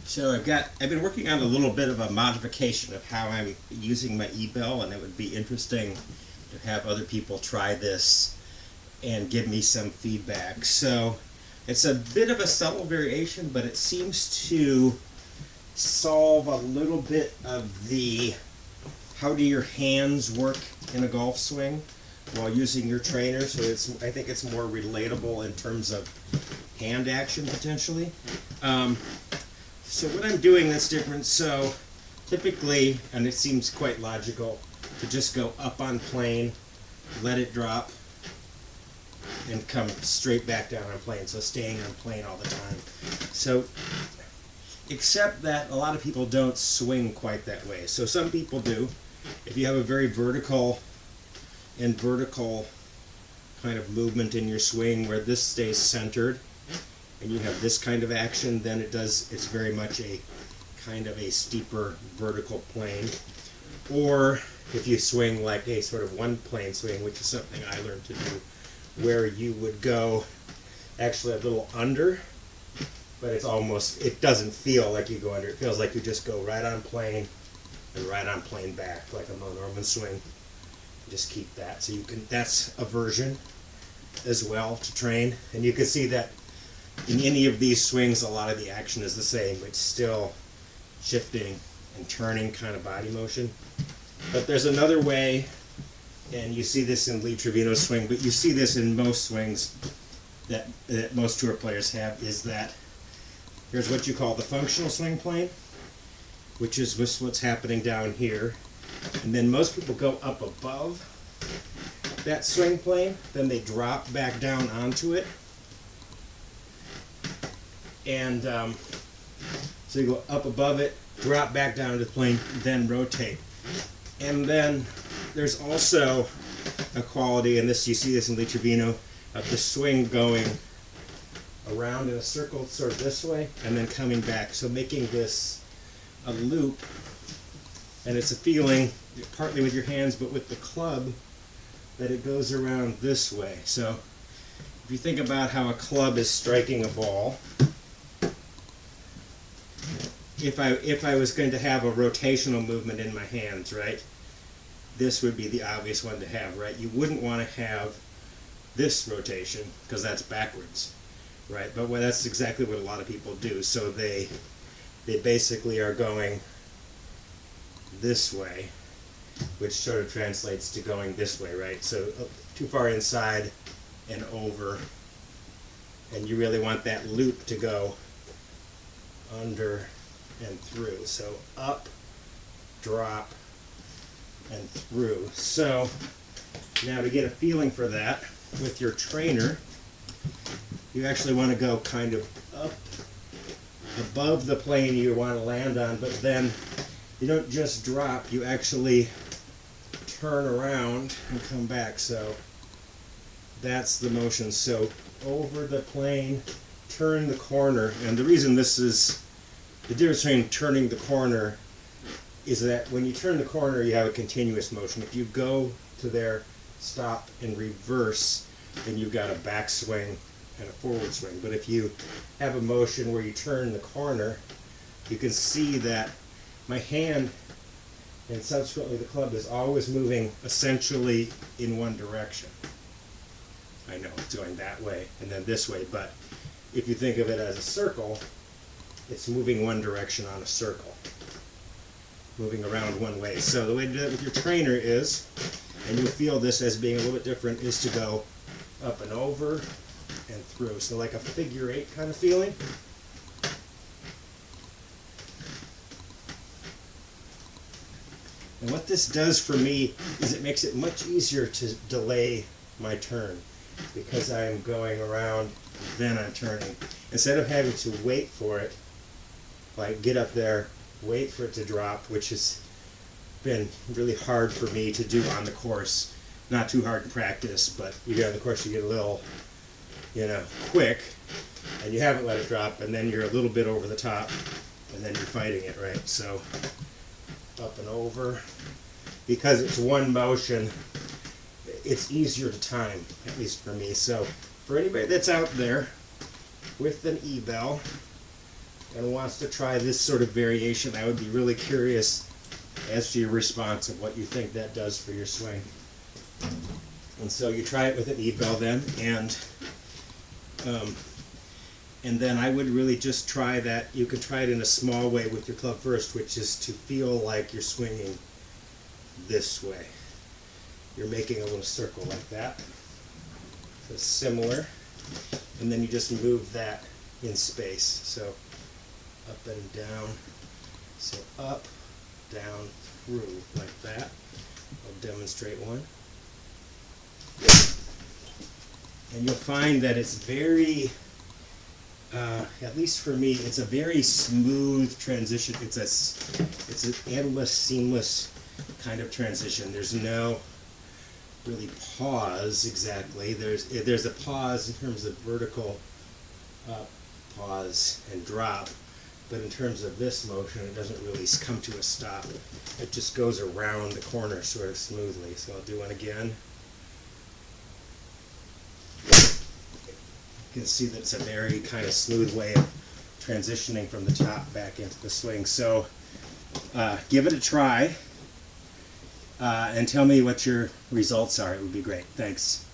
So I've been working on a little bit of a modification of how I'm using my e-bell, and it would be interesting to have other people try this and give me some feedback. So it's a bit of a subtle variation, but it seems to solve a little bit of the how do your hands work in a golf swing while using your trainer. So I think it's more relatable in terms of hand action potentially. So what I'm doing that's different, so typically, and it seems quite logical, to just go up on plane, let it drop, and come straight back down on plane, so staying on plane all the time. So, except that a lot of people don't swing quite that way. So some people do. If you have a very vertical kind of movement in your swing where this stays centered, and you have this kind of action, then it's very much a kind of a steeper vertical plane. Or if you swing like a sort of one plane swing, which is something I learned to do, where you would go actually a little under, but it doesn't feel like you go under, it feels like you just go right on plane and right on plane back, like a Norman swing. Just keep that. So that's a version as well to train, and you can see that in any of these swings, a lot of the action is the same, but still shifting and turning kind of body motion. But there's another way, and you see this in Lee Trevino's swing, but you see this in most swings that most tour players have, is that here's what you call the functional swing plane, which is what's happening down here. And then most people go up above that swing plane, then they drop back down onto it. And so you go up above it, drop back down to the plane, then rotate. And then there's also a quality, and you see this in Lee Trevino, of the swing going around in a circle sort of this way, and then coming back. So making this a loop, and it's a feeling, partly with your hands, but with the club, that it goes around this way. So if you think about how a club is striking a ball, if I was going to have a rotational movement in my hands, right, this would be the obvious one to have, right? You wouldn't want to have this rotation because that's backwards, right? But that's exactly what a lot of people do. So they basically are going this way, which sort of translates to going this way, right? So too far inside and over, and you really want that loop to go under and through. So up, drop, and through. So now to get a feeling for that with your trainer, you actually want to go kind of up above the plane you want to land on, but then you don't just drop, you actually turn around and come back. So that's the motion. So over the plane, turn the corner, and the reason this is the difference between turning the corner is that when you turn the corner, you have a continuous motion. If you go to there, stop, and reverse, then you've got a backswing and a forward swing. But if you have a motion where you turn the corner, you can see that my hand and subsequently the club is always moving essentially in one direction. I know it's going that way and then this way, but if you think of it as a circle, it's moving one direction on a circle, moving around one way. So the way to do it with your trainer is, and you'll feel this as being a little bit different, is to go up and over and through. So like a figure eight kind of feeling. And what this does for me is it makes it much easier to delay my turn because I am going around, then I'm turning. Instead of having to wait for it, like get up there, wait for it to drop, which has been really hard for me to do on the course. Not too hard in practice, but you get on the course, you get a little, quick, and you haven't let it drop, and then you're a little bit over the top, and then you're fighting it, right? So up and over. Because it's one motion, it's easier to time, at least for me. So for anybody that's out there with an e-bell, and wants to try this sort of variation, I would be really curious as to your response of what you think that does for your swing. And so you try it with an E-bell then, and then I would really just try that. You can try it in a small way with your club first, which is to feel like you're swinging this way. You're making a little circle like that. So similar. And then you just move that in space. So up and down. So up, down, through, like that. I'll demonstrate one. And you'll find that it's very, at least for me, it's a very smooth transition. It's an endless, seamless kind of transition. There's no really pause exactly. There's a pause in terms of vertical pause and drop, but in terms of this motion, it doesn't really come to a stop. It just goes around the corner sort of smoothly. So I'll do one again. You can see that it's a very kind of smooth way of transitioning from the top back into the swing. So give it a try and tell me what your results are. It would be great. Thanks.